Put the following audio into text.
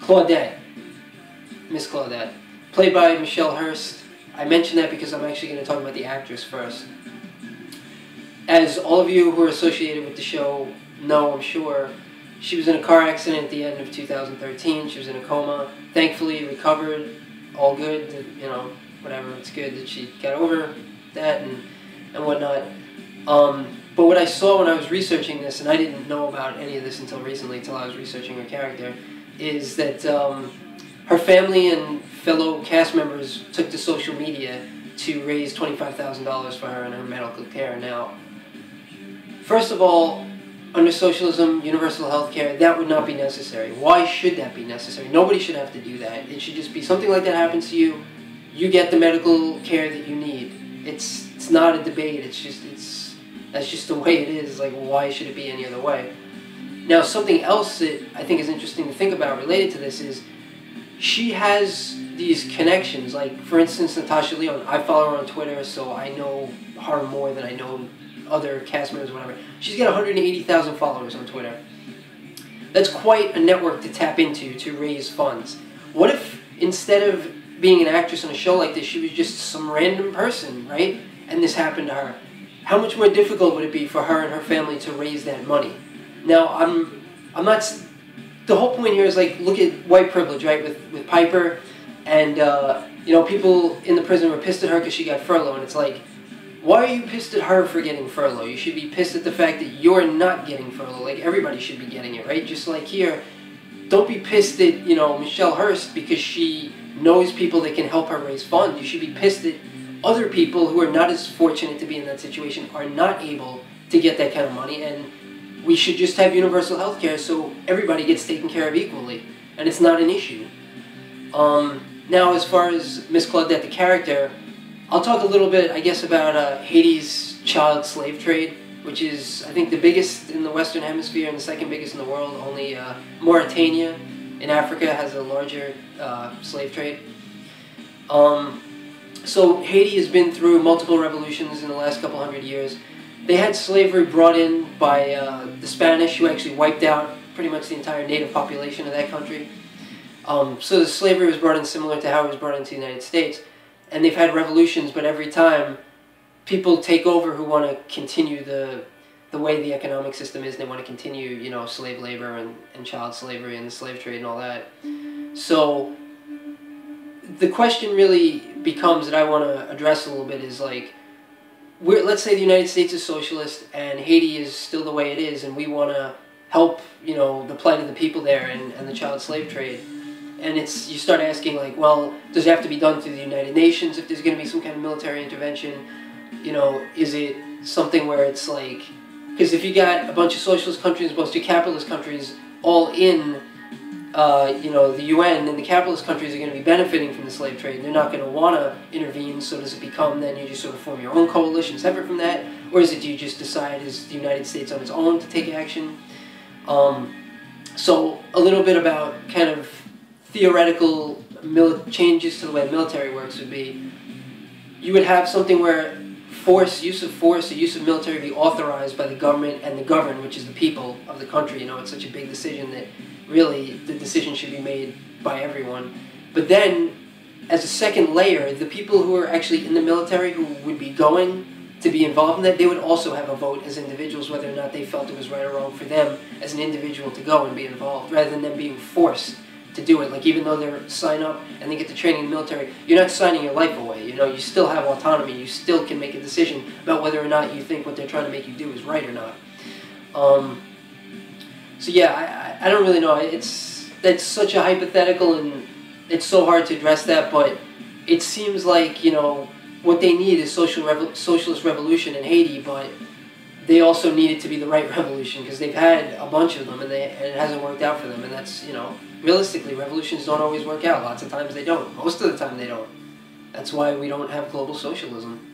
Claudette, Miss Claudette, played by Michelle Hurst. I mention that because I'm actually going to talk about the actress first. As all of you who are associated with the show know, I'm sure, she was in a car accident at the end of 2013. She was in a coma. Thankfully, recovered, all good, you know, whatever. It's good that she got over that and whatnot. But what I saw when I was researching this, and I didn't know about any of this until recently, until I was researching her character, is that her family and fellow cast members took to social media to raise $25,000 for her and her medical care. Now, first of all, under socialism, universal health care, that would not be necessary. Why should that be necessary? Nobody should have to do that. It should just be something like that happens to you, you get the medical care that you need. It's not a debate, that's just the way it is. Like, why should it be any other way? Now, something else that I think is interesting to think about related to this is she has these connections. Like, for instance, Natasha Lyonne, I follow her on Twitter, so I know her more than I know other cast members or whatever. She's got 180,000 followers on Twitter. That's quite a network to tap into to raise funds. What if, instead of being an actress on a show like this, she was just some random person, right? And this happened to her. How much more difficult would it be for her and her family to raise that money? Now, I'm not... The whole point here is, like, look at white privilege, right? With Piper, and, you know, people in the prison were pissed at her because she got furlough, and it's like, why are you pissed at her for getting furlough? You should be pissed at the fact that you're not getting furlough. Like, everybody should be getting it, right? Just like here, don't be pissed at, you know, Michelle Hurst because she knows people that can help her raise funds. You should be pissed at other people who are not as fortunate to be in that situation, are not able to get that kind of money, and we should just have universal health care so everybody gets taken care of equally, and it's not an issue. Now, as far as Miss Claudette, the character, I'll talk a little bit, I guess, about Haiti's child slave trade, which is, I think, the biggest in the Western Hemisphere and the second biggest in the world. Only Mauritania in Africa has a larger slave trade. So Haiti has been through multiple revolutions in the last couple hundred years. They had slavery brought in by the Spanish, who actually wiped out pretty much the entire native population of that country. So the slavery was brought in similar to how it was brought into the United States. And they've had revolutions, but every time people take over who want to continue the way the economic system is, they want to continue, you know, slave labor and child slavery and the slave trade and all that. So the question really becomes, that I want to address a little bit, is like, let's say the United States is socialist and Haiti is still the way it is, and we want to help, you know, the plight of the people there and the child slave trade. And you start asking, like, well, does it have to be done through the United Nations if there's going to be some kind of military intervention? You know, is it something where it's like, because if you got a bunch of socialist countries, a bunch of capitalist countries all in, you know, the UN, then the capitalist countries are going to be benefiting from the slave trade, and they're not going to want to intervene, so does it become then you just sort of form your own coalition separate from that? Or is it, do you just decide as the United States on its own to take action? So a little bit about kind of theoretical changes to the way the military works would be, you would have something where use of force, or use of military be authorized by the government and the governed, which is the people of the country. You know, it's such a big decision that really the decision should be made by everyone. But then, as a second layer, the people who are actually in the military who would be going to be involved in that, they would also have a vote as individuals whether or not they felt it was right or wrong for them as an individual to go and be involved, rather than them being forced to do it. Like, even though they sign up and they get the training in the military, you're not signing your life away. You know, you still have autonomy. You still can make a decision about whether or not you think what they're trying to make you do is right or not. So yeah, I don't really know. That's such a hypothetical, and it's so hard to address that, but it seems like, you know, what they need is socialist revolution in Haiti, but they also need it to be the right revolution, because they've had a bunch of them and it hasn't worked out for them. And that's, you know, realistically, revolutions don't always work out. Lots of times they don't. Most of the time they don't. That's why we don't have global socialism.